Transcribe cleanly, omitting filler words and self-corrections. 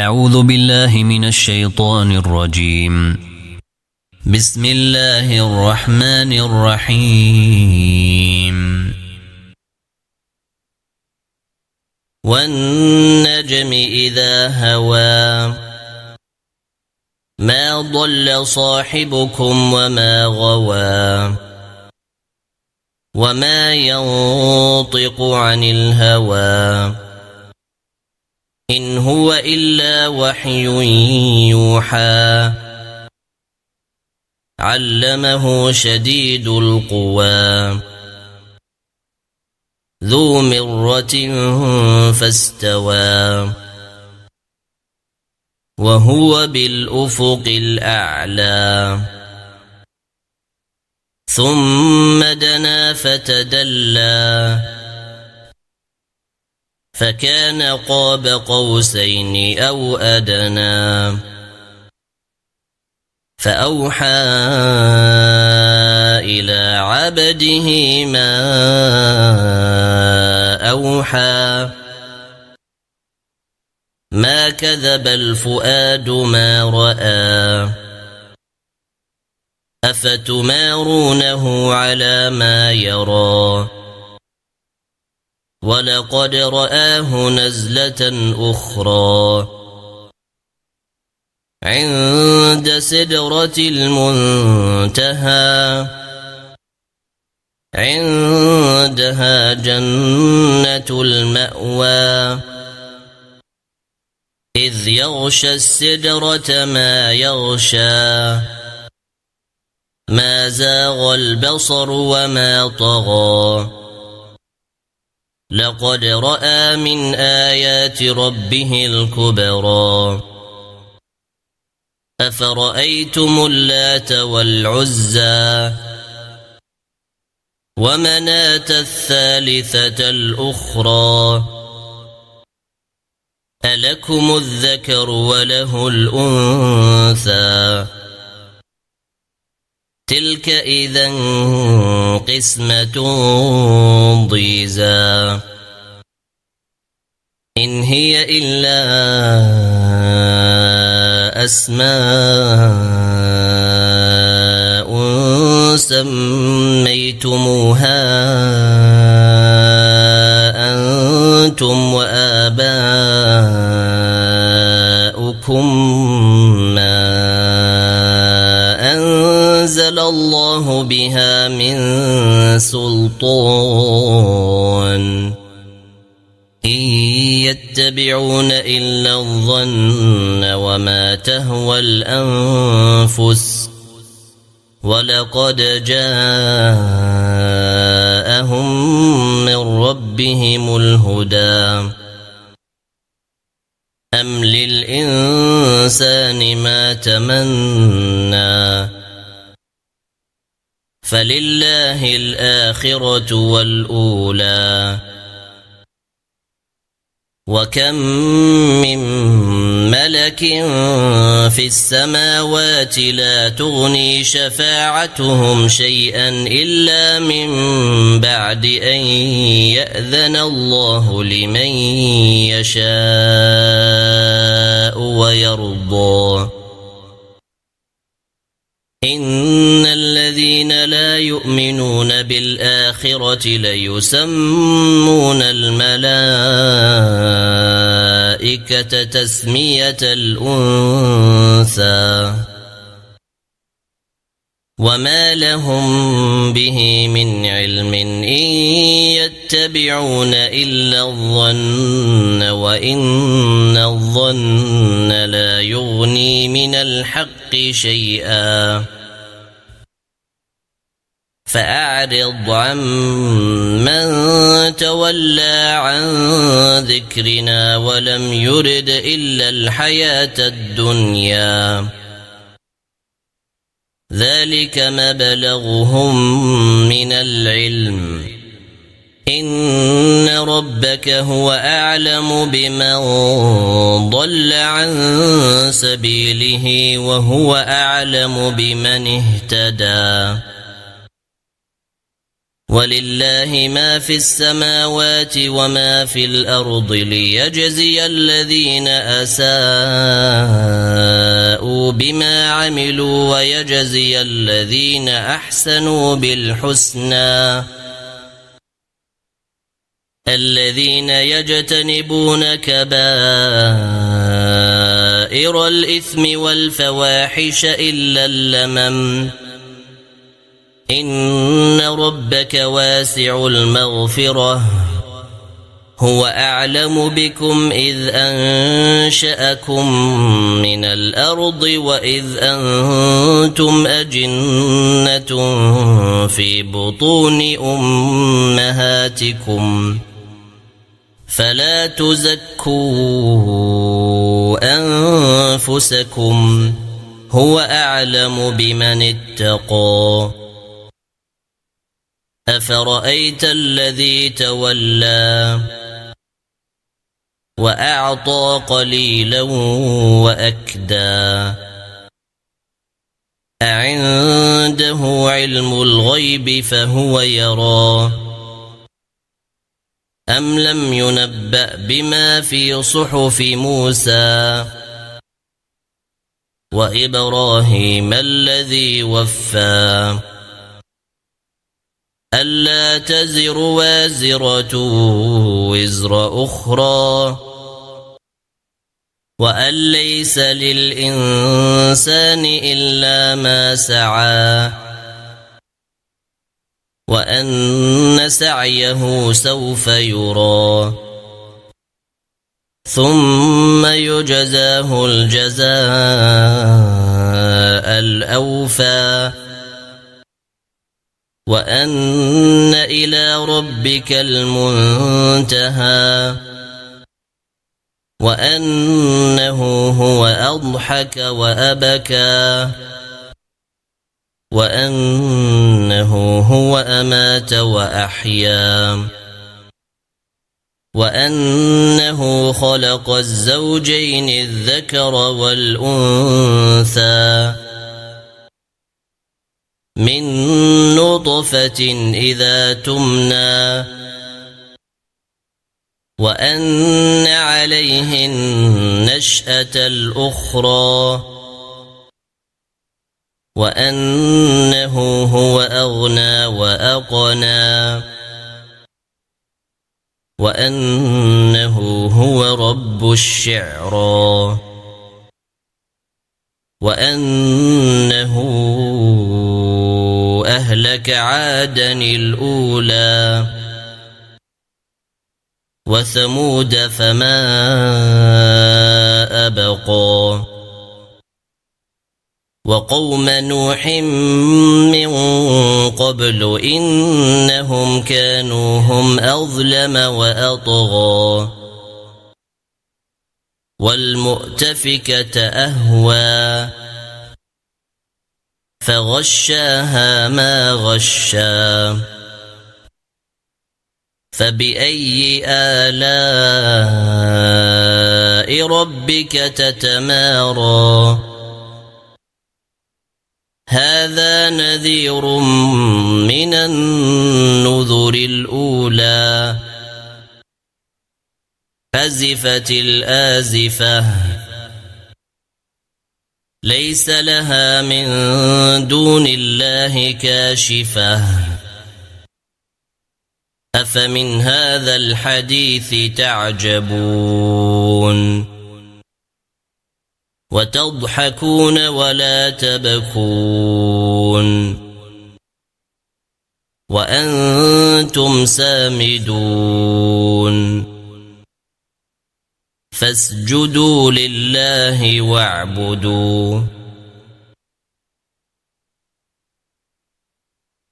أعوذ بالله من الشيطان الرجيم. بسم الله الرحمن الرحيم. والنجم إذا هوى ما ضل صاحبكم وما غوى وما ينطق عن الهوى إن هو إلا وحي يوحى علمه شديد القوى ذو مرة فاستوى وهو بالأفق الأعلى ثم دنا فتدلى فكان قاب قوسين أو أدنى فأوحى إلى عبده ما أوحى ما كذب الفؤاد ما رأى أفتمارونه على ما يرى ولقد رآه نزلة أخرى عند سدرة المنتهى عندها جنة المأوى إذ يغشى السدرة ما يغشى ما زاغ البصر وما طغى لقد رأى من آيات ربه الكبرى أفرأيتم اللات والعزى ومناة الثالثة الأخرى ألكم الذكر وله الأنثى تلك إذا قسمة ضيزى إن هي إلا أسماء سميتموها أنتم وآباؤكم ما أنزل الله بها من سلطان إن يتبعون إلا الظن وما تهوى الأنفس ولقد جاءهم من ربهم الهدى أم للإنسان ما تمنى فلله الآخرة والأولى وكم من ملك في السماوات لا تغني شفاعتهم شيئا إلا من بعد أن يأذن الله لمن يشاء ويرضى إن الذين لا يؤمنون بالآخرة ليسمون الملائكة تسمية الأنثى وما لهم به من علم إن يتبعون إلا الظن وإن الظن لا يغني من الحق شيئا فأعرض عن من تولى عن ذكرنا ولم يرد إلا الحياة الدنيا ذلك مبلغهم من العلم إن ربك هو أعلم بمن ضل عن سبيله وهو أعلم بمن اهتدى ولله ما في السماوات وما في الأرض ليجزي الذين أساءوا بما عملوا ويجزي الذين أحسنوا بالحسنى الذين يجتنبون كبائر الإثم والفواحش إلا اللمم إن ربك واسع المغفرة هو أعلم بكم إذ أنشأكم من الأرض وإذ أنتم أجنة في بطون أمهاتكم فلا تزكوا أنفسكم هو أعلم بمن اتقى أفرأيت الذي تولى وأعطى قليلا وأكدى أعنده علم الغيب فهو يرى أم لم ينبأ بما في صحف موسى وإبراهيم الذي وفى ألا تزر وازرة وزر أخرى وأن ليس للإنسان إلا ما سعى وأن سعيه سوف يرى ثم يجزاه الجزاء الأوفى وأن إلى ربك المنتهى وأنه هو أضحك وأبكى وأنه هو أمات وأحيا وأنه خلق الزوجين الذكر والأنثى من نطفة إذا تمنى وأن عليه النشأة الأخرى وأنه هو أغنى وأقنى وأنه هو رب الشعرى وأنه أهلك عادا الأولى وثمود فما أبقى وقوم نوح من قبل إنهم كانوا هم أظلم وأطغى والمؤتفكة أهوى فغشاها ما غشا فبأي آلاء ربك تتمارى هذا نذير من النذر الأولى أزفت الآزفة ليس لها من دون الله كاشفة أفمن هذا الحديث تعجبون وتضحكون ولا تبكون وأنتم سامدون فاسجدوا لله واعبدوا